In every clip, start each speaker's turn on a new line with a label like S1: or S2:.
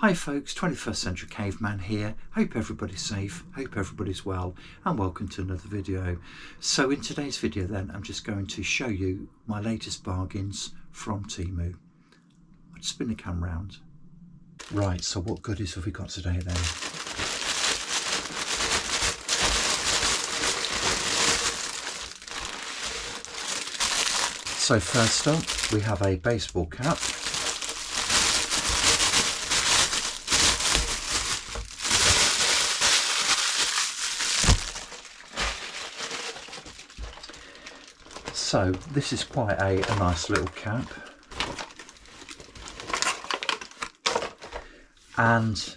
S1: Hi folks, 21st Century Caveman here. Hope everybody's safe, hope everybody's well, and welcome to another video. So in today's video then, I'm just going to show you my latest bargains from Temu. I'll just spin the camera round. Right, so what goodies have we got today then? So first up, we have a baseball cap. So this is quite a nice little cap, and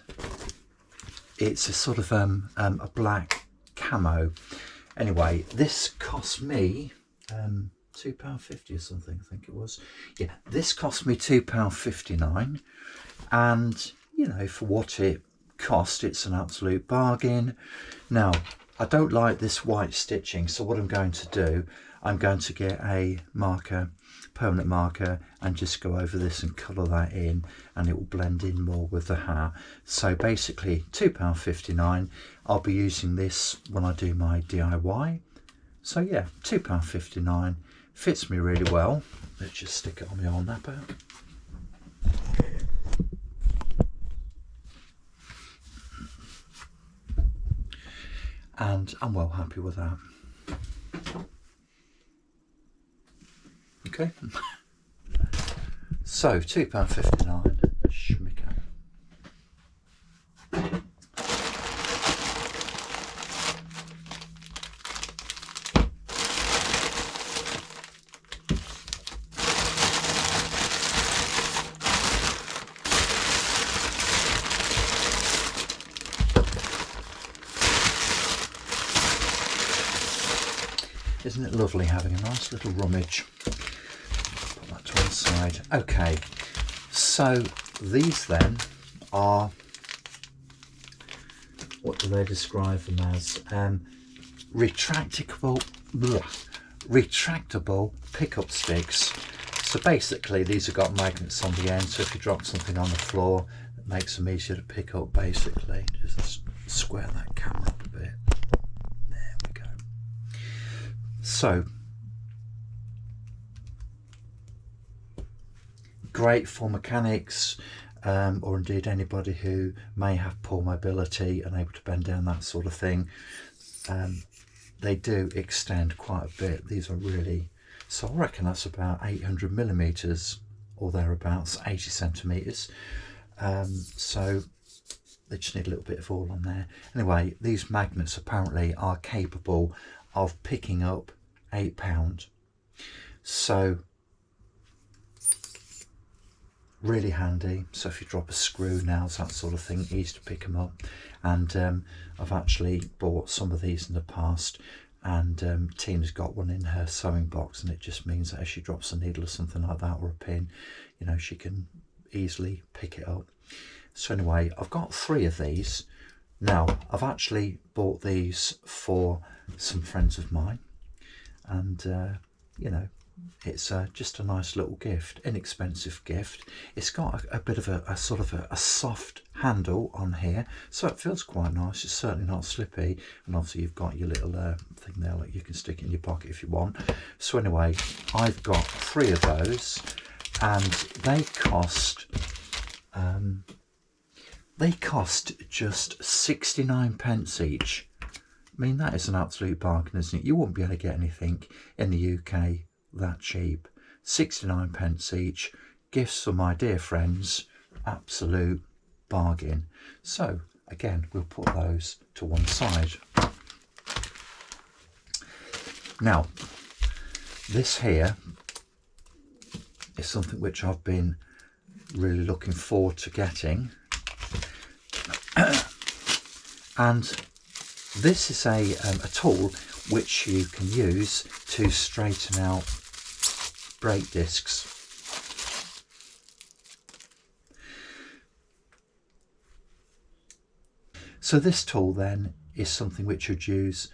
S1: it's a sort of a black camo. Anyway, this cost me £2.50 or something, I think it was. Yeah, this cost me £2.59, and you know, for what it cost, it's an absolute bargain. Now, I don't like this white stitching, so what I'm going to do, I'm going to get a marker, permanent marker, and just go over this and colour that in, and it will blend in more with the hat. So basically £2.59. I'll be using this when I do my DIY. So yeah, £2.59, fits me really well. Let's just stick it on my old napper. And I'm well happy with that. Okay, so £2.59, schmicker. Isn't it lovely having a nice little rummage? Put that to one side. Okay, so these then are, what do they describe them as? Retractable pickup sticks. So basically these have got magnets on the end, so if you drop something on the floor, it makes them easier to pick up basically. Just square that camera up a bit. There we go. So, great for mechanics, or indeed anybody who may have poor mobility and able to bend down, that sort of thing. They do extend quite a bit. These are really, so I reckon that's about 800 millimeters or thereabouts, 80 centimeters. So they just need a little bit of all on there. Anyway, these magnets apparently are capable of picking up £8. So really handy. So if you drop a screw, nails, that sort of thing, easy to pick them up. And I've actually bought some of these in the past, and Tina's got one in her sewing box, and it just means that if she drops a needle or something like that, or a pin, you know, she can easily pick it up. So anyway, I've got 3 of these. Now, I've actually bought these for some friends of mine, and you know, it's just a nice little gift, inexpensive gift. It's got a bit of a sort of a soft handle on here, so it feels quite nice. It's certainly not slippy, and obviously you've got your little thing there, like you can stick it in your pocket if you want. So anyway, I've got 3 of those, and they cost just 69p each. I mean, that is an absolute bargain, isn't it? You wouldn't be able to get anything in the UK that cheap. 69p each, gifts for my dear friends, absolute bargain. So again, we'll put those to one side. Now, this here is something which I've been really looking forward to getting. And this is a tool which you can use to straighten out brake discs. So this tool then is something which you'd use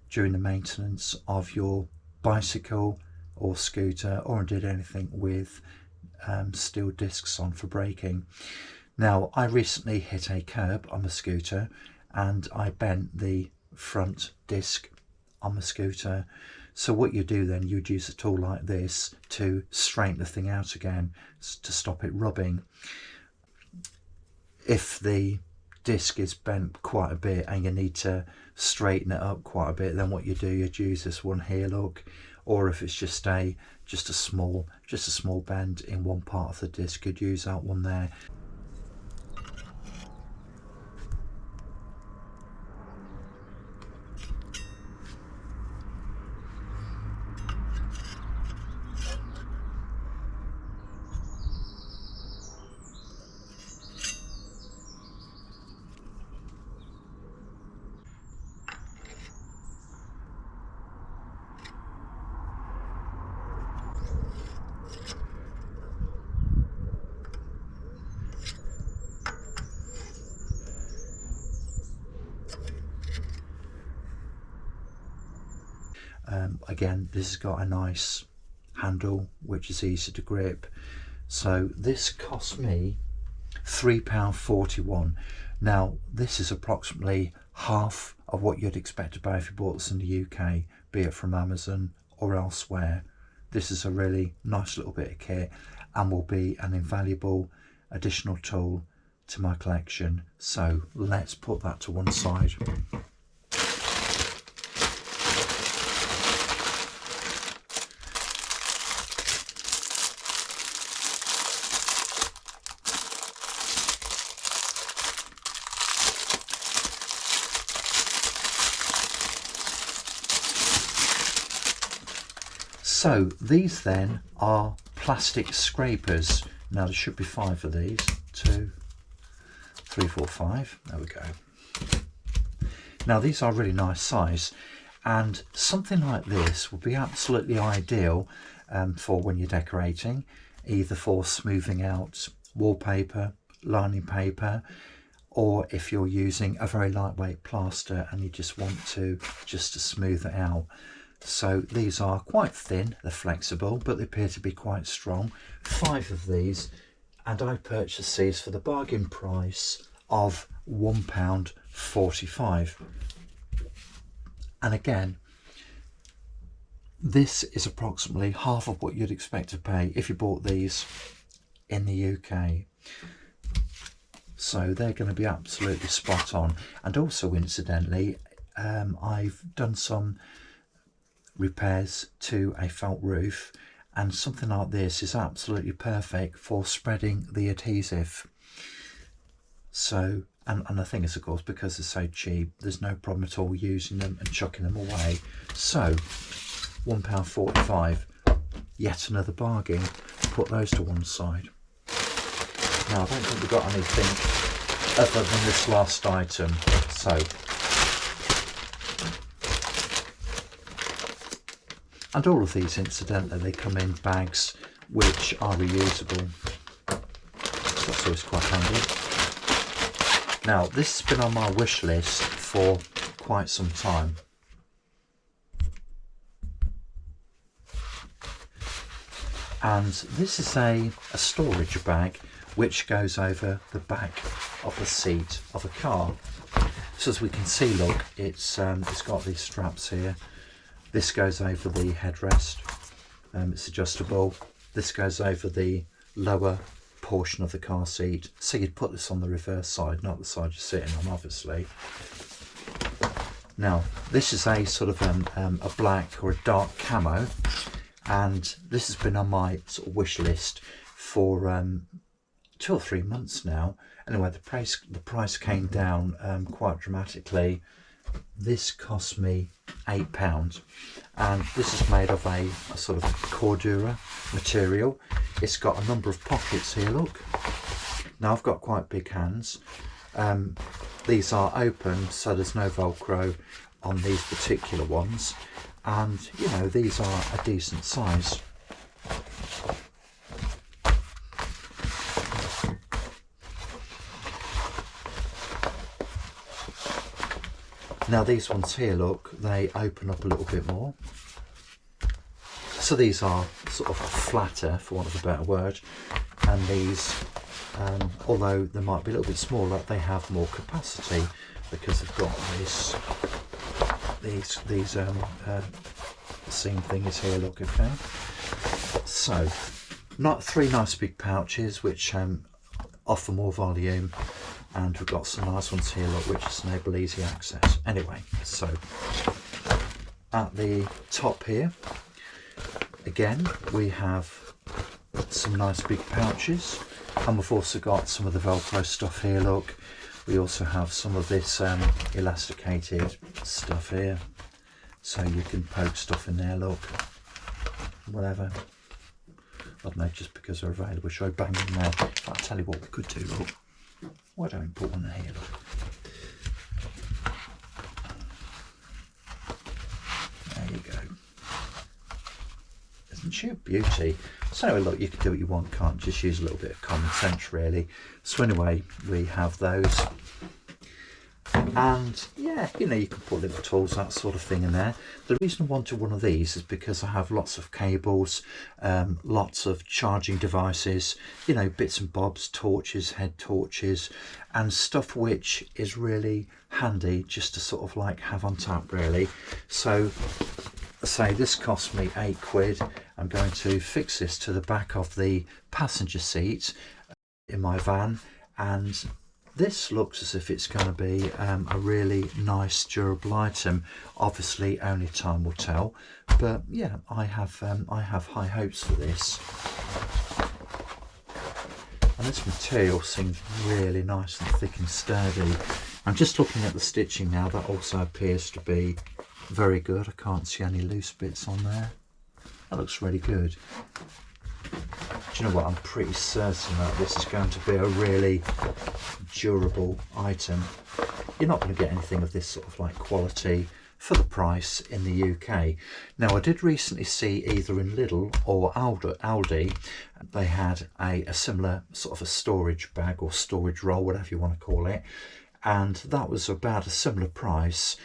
S1: during the maintenance of your bicycle or scooter, or indeed anything with steel discs on for braking. Now, I recently hit a curb on my scooter and I bent the front disc on my scooter. So what you do then, you'd use a tool like this to straighten the thing out again, to stop it rubbing. If the disc is bent quite a bit and you need to straighten it up quite a bit, then what you do, you'd use this one here, look. Or if it's just a small bend in one part of the disc, you'd use that one there. Again, this has got a nice handle which is easy to grip. So this cost me £3.41. Now this is approximately half of what you'd expect to pay if you bought this in the UK, be it from Amazon or elsewhere. This is a really nice little bit of kit and will be an invaluable additional tool to my collection. So let's put that to one side. So these then are plastic scrapers. Now there should be 5 of these. 2, 3, 4, 5. There we go. Now these are really nice size, and something like this would be absolutely ideal for when you're decorating, either for smoothing out wallpaper, lining paper, or if you're using a very lightweight plaster and you just want to smooth it out. So these are quite thin, they're flexible, but they appear to be quite strong. 5 of these, and I purchased these for the bargain price of £1.45. And again, this is approximately half of what you'd expect to pay if you bought these in the UK. So they're going to be absolutely spot on. And also, incidentally, I've done some repairs to a felt roof, and something like this is absolutely perfect for spreading the adhesive. So, and the thing is, of course, because they're so cheap, there's no problem at all using them and chucking them away. So £1.45, yet another bargain. Put those to one side. Now I don't think we've got anything other than this last item. So, and all of these, incidentally, they come in bags which are reusable. So that's always quite handy. Now, this has been on my wish list for quite some time. And this is a storage bag which goes over the back of the seat of a car. So as we can see, look, it's got these straps here. This goes over the headrest, it's adjustable. This goes over the lower portion of the car seat. So you'd put this on the reverse side, not the side you're sitting on, obviously. Now, this is a sort of a black or a dark camo, and this has been on my sort of wish list for 2 or 3 months now. Anyway, the price came down quite dramatically. This cost me £8, and this is made of a sort of cordura material. It's got a number of pockets here, look. Now I've got quite big hands. These are open, so there's no Velcro on these particular ones, and you know, these are a decent size. Now these ones here, look, they open up a little bit more. So these are sort of flatter, for want of a better word, and these Although they might be a little bit smaller, they have more capacity because they've got these seam thingies here. Look, okay. So, not 3 nice big pouches which offer more volume, and we've got some nice ones here, look, which just enable easy access. Anyway, so at the top here, again, we have some nice big pouches, and we've also got some of the Velcro stuff here, look. We also have some of this elasticated stuff here, so you can poke stuff in there, look, whatever. I don't know, just because they're available, should I bang them there? I'll tell you what we could do, look. Why don't we put one here, look. There you go. Isn't she a beauty? So anyway, look, you can do what you want, can't you? Just use a little bit of common sense, really. So anyway, we have those. And yeah, you know, you can put little tools, that sort of thing in there. The reason I wanted one of these is because I have lots of cables, lots of charging devices, you know, bits and bobs, torches, head torches, and stuff which is really handy just to sort of like have on tap, really. So say this cost me £8. I'm going to fix this to the back of the passenger seat in my van, and this looks as if it's going to be a really nice durable item. Obviously only time will tell, but yeah, I have high hopes for this. And this material seems really nice and thick and sturdy. I'm just looking at the stitching now, that also appears to be very good. I can't see any loose bits on there. That looks really good. Do you know what, I'm pretty certain that this is going to be a really durable item. You're not going to get anything of this sort of like quality for the price in the UK. Now, I did recently see either in Lidl or Aldi, they had a similar sort of a storage bag or storage roll, whatever you want to call it, and that was about a similar price,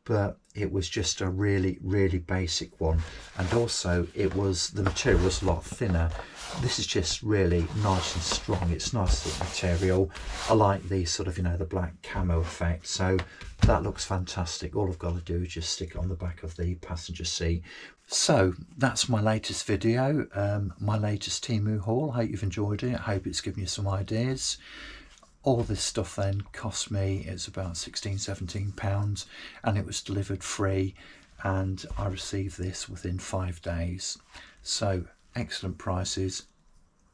S1: but it was just a really basic one, and also the material was a lot thinner. This is just really nice and strong. It's nice thick material. I like the sort of, you know, the black camo effect, so that looks fantastic. All I've got to do is just stick it on the back of the passenger seat. So that's my latest video, my latest Temu haul. I hope you've enjoyed it. I hope it's given you some ideas. All this stuff then cost me, it's about £16–17, and it was delivered free, and I received this within 5 days. So excellent prices,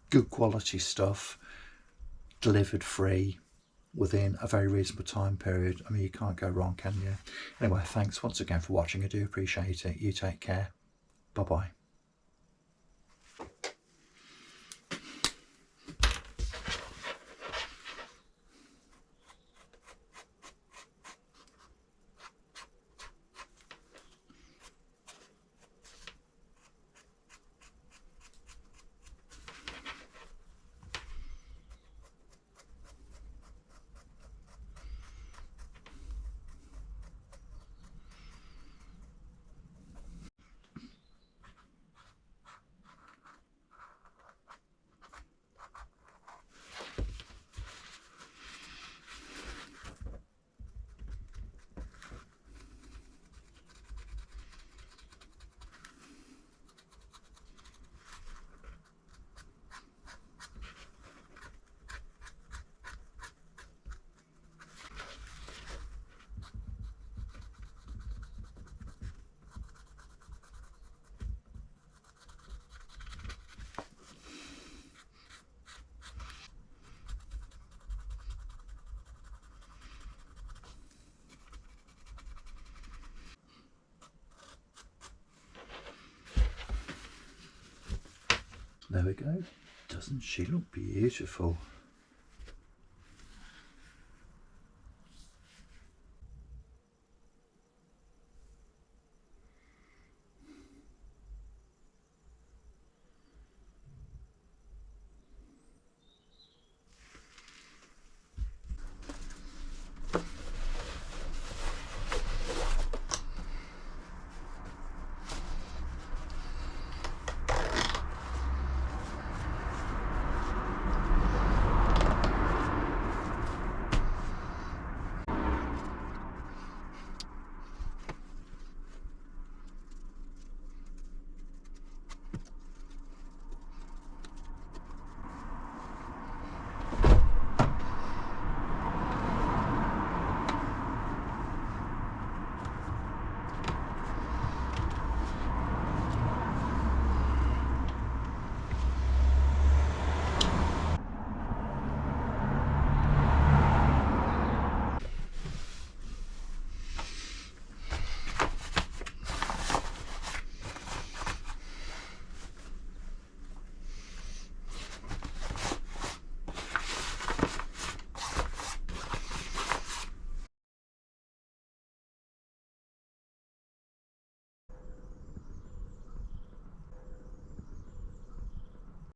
S1: good quality stuff, delivered free within a very reasonable time period. I mean, you can't go wrong, can you? Anyway, thanks once again for watching. I do appreciate it. You take care. Bye bye. There we go. Doesn't she look beautiful?